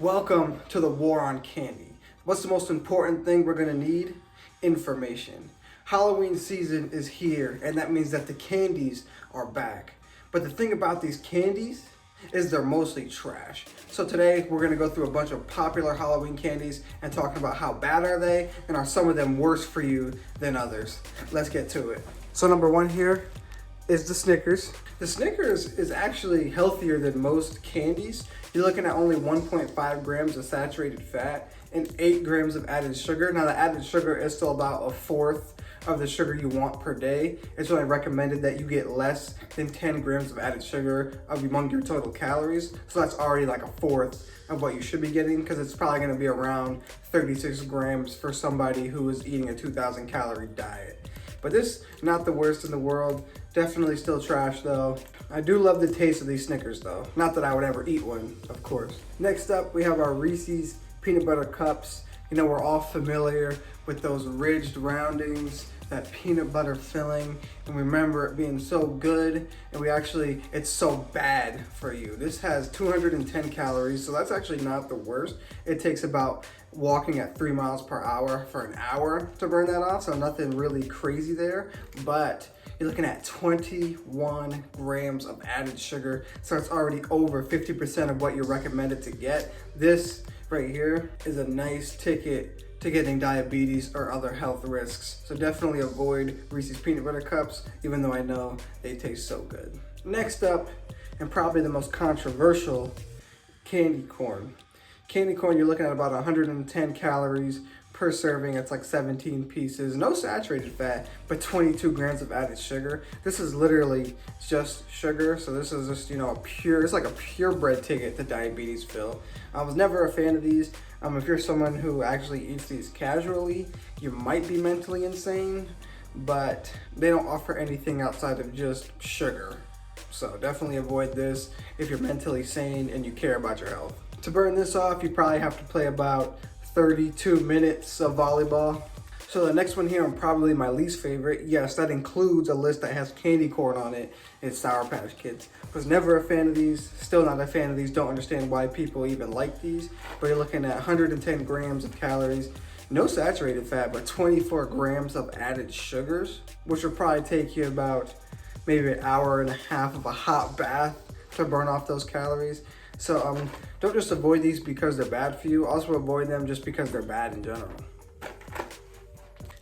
Welcome to the war on candy. What's the most important thing we're gonna need? Information. Halloween season is here, and that means that the candies are back. But the thing about these candies is they're mostly trash. So today we're gonna go through a bunch of popular Halloween candies and talking about how bad are they, and are some of them worse for you than others. Let's get to it. So number one here is the Snickers. The Snickers is actually healthier than most candies. You're looking at only 1.5 grams of saturated fat and 8 grams of added sugar. Now the added sugar is still about a fourth of the sugar you want per day. It's only recommended that you get less than 10 grams of added sugar among your total calories. So that's already like a fourth of what you should be getting, because it's probably gonna be around 36 grams for somebody who is eating a 2,000 calorie diet. But this, not the worst in the world. Definitely still trash though. I do love the taste of these Snickers though. Not that I would ever eat one, of course. Next up, we have our Reese's peanut butter cups. You know, we're all familiar with those ridged roundings, that peanut butter filling, and we remember it being so good, and it's so bad for you. This has 210 calories, so that's actually not the worst. It takes about walking at 3 miles per hour for an hour to burn that off, so nothing really crazy there, but you're looking at 21 grams of added sugar, so it's already over 50% of what you're recommended to get. This right here is a nice ticket to getting diabetes or other health risks. So definitely avoid Reese's peanut butter cups, even though I know they taste so good. Next up, and probably the most controversial, candy corn. Candy corn, you're looking at about 110 calories per serving. It's like 17 pieces, no saturated fat, but 22 grams of added sugar. This is literally just sugar. So this is just, it's like a purebred ticket to diabetes, Phil. I was never a fan of these. If you're someone who actually eats these casually, you might be mentally insane, but they don't offer anything outside of just sugar. So definitely avoid this if you're mentally sane and you care about your health. To burn this off, you probably have to play about 32 minutes of volleyball. So the next one here, and probably my least favorite, yes, that includes a list that has candy corn on it, is Sour Patch Kids. Was never a fan of these, still not a fan of these, don't understand why people even like these, but you're looking at 110 grams of calories, no saturated fat, but 24 grams of added sugars, which will probably take you about maybe an hour and a half of a hot bath to burn off those calories. So don't just avoid these because they're bad for you, also avoid them just because they're bad in general.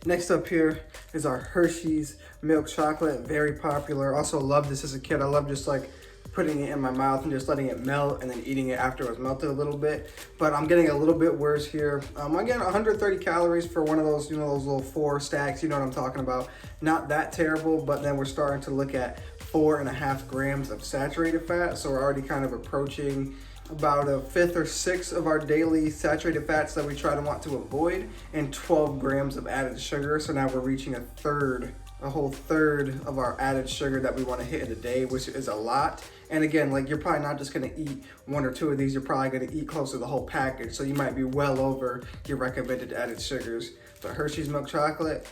Next up here is our Hershey's milk chocolate, very popular. Also love this as a kid. I love just like putting it in my mouth and just letting it melt and then eating it after it was melted a little bit. But I'm getting a little bit worse here. I'm getting 130 calories for one of those, those little 4 stacks, you know what I'm talking about. Not that terrible, but then we're starting to look at 4.5 grams of saturated fat. So we're already kind of approaching about a fifth or sixth of our daily saturated fats that we want to avoid, and 12 grams of added sugar. So now we're reaching a whole third of our added sugar that we want to hit in a day, which is a lot. And again, like, you're probably not just going to eat 1 or 2 of these, you're probably going to eat close to the whole package. So you might be well over your recommended added sugars. But Hershey's milk chocolate,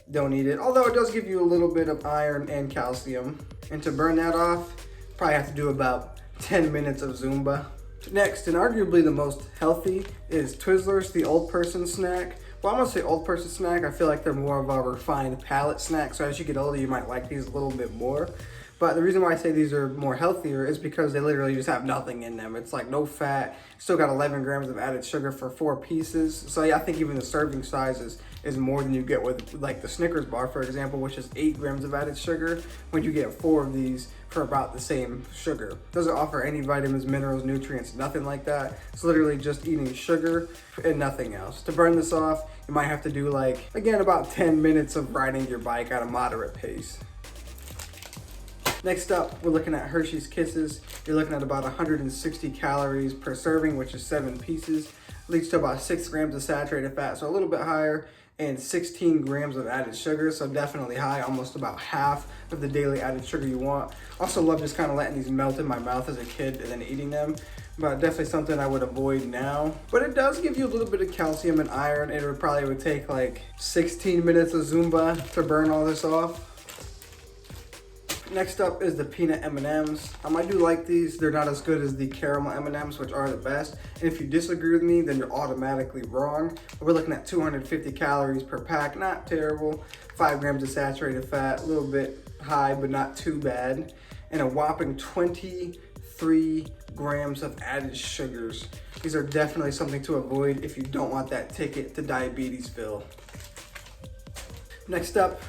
don't eat it. Although it does give you a little bit of iron and calcium. And to burn that off, probably have to do about 10 minutes of Zumba. Next, and arguably the most healthy, is Twizzlers, the old person snack. Well, I'm gonna say old person snack. I feel like they're more of a refined palate snack. So as you get older, you might like these a little bit more. But the reason why I say these are more healthier is because they literally just have nothing in them. It's like no fat, still got 11 grams of added sugar for 4 pieces. So yeah, I think even the serving size is more than you get with like the Snickers bar, for example, which is 8 grams of added sugar, when you get 4 of these for about the same sugar. Doesn't offer any vitamins, minerals, nutrients, nothing like that. It's literally just eating sugar and nothing else. To burn this off, you might have to do about 10 minutes of riding your bike at a moderate pace. Next up, we're looking at Hershey's Kisses. You're looking at about 160 calories per serving, which is 7 pieces. Leads to about 6 grams of saturated fat, so a little bit higher, and 16 grams of added sugar, so definitely high, almost about half of the daily added sugar you want. Also love just kind of letting these melt in my mouth as a kid and then eating them, but definitely something I would avoid now. But it does give you a little bit of calcium and iron. It would take like 16 minutes of Zumba to burn all this off. Next up is the peanut M&Ms. I do like these. They're not as good as the caramel M&Ms, which are the best. And if you disagree with me, then you're automatically wrong. We're looking at 250 calories per pack, not terrible. 5 grams of saturated fat, a little bit high, but not too bad. And a whopping 23 grams of added sugars. These are definitely something to avoid if you don't want that ticket to Diabetesville. Next up,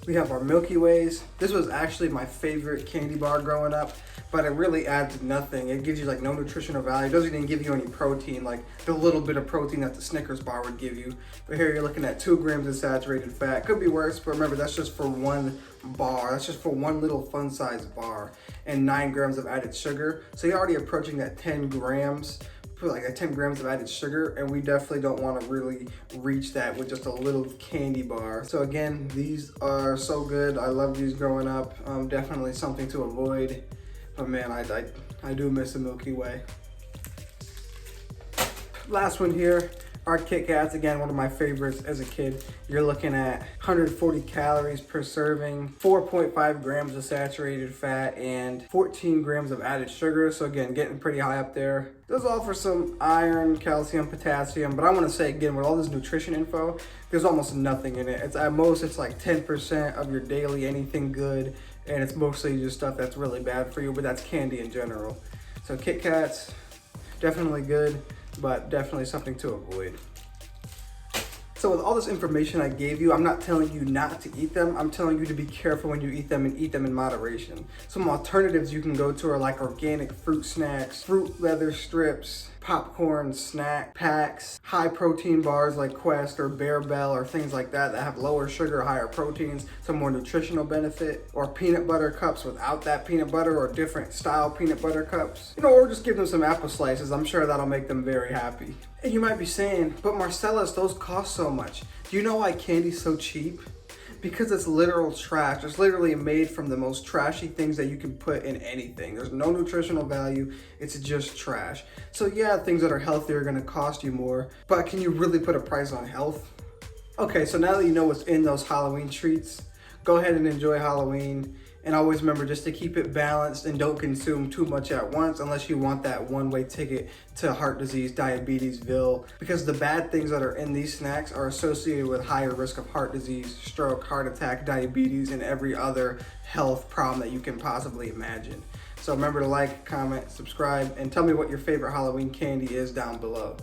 we have our Milky Ways. This was actually my favorite candy bar growing up, but it really adds nothing. It gives you like no nutritional value. It doesn't even give you any protein, like the little bit of protein that the Snickers bar would give you. But here you're looking at 2 grams of saturated fat. Could be worse, but remember, that's just for one bar. That's just for one little fun-sized bar, and 9 grams of added sugar. So you're already approaching that 10 grams. Like 10 grams of added sugar, and we definitely don't want to really reach that with just a little candy bar. So again, these are so good. I love these growing up. Definitely something to avoid. But man, I do miss the Milky Way. Last one here, our KitKats. Again, one of my favorites as a kid. You're looking at 140 calories per serving, 4.5 grams of saturated fat, and 14 grams of added sugar. So again, getting pretty high up there. Those offer some iron, calcium, potassium, but I want to say again, with all this nutrition info, there's almost nothing in it. It's at most, it's like 10% of your daily anything good, and it's mostly just stuff that's really bad for you, but that's candy in general. So KitKats, definitely good, but definitely something to avoid. So with all this information I gave you, I'm not telling you not to eat them. I'm telling you to be careful when you eat them and eat them in moderation. Some alternatives you can go to are like organic fruit snacks, fruit leather strips, popcorn snack packs, high protein bars like Quest or Bear Bell or things like that have lower sugar, higher proteins, some more nutritional benefit, or peanut butter cups without that peanut butter or different style peanut butter cups. Or just give them some apple slices. I'm sure that'll make them very happy. And you might be saying, but Marcellus, those cost so much. Do you know why candy's so cheap? Because it's literal trash. It's literally made from the most trashy things that you can put in anything. There's no nutritional value. It's just trash. So yeah, things that are healthy are gonna cost you more, but can you really put a price on health? Okay, so now that you know what's in those Halloween treats, go ahead and enjoy Halloween. And always remember just to keep it balanced and don't consume too much at once unless you want that one-way ticket to heart disease, Diabetesville, because the bad things that are in these snacks are associated with higher risk of heart disease, stroke, heart attack, diabetes, and every other health problem that you can possibly imagine. So remember to like, comment, subscribe, and tell me what your favorite Halloween candy is down below.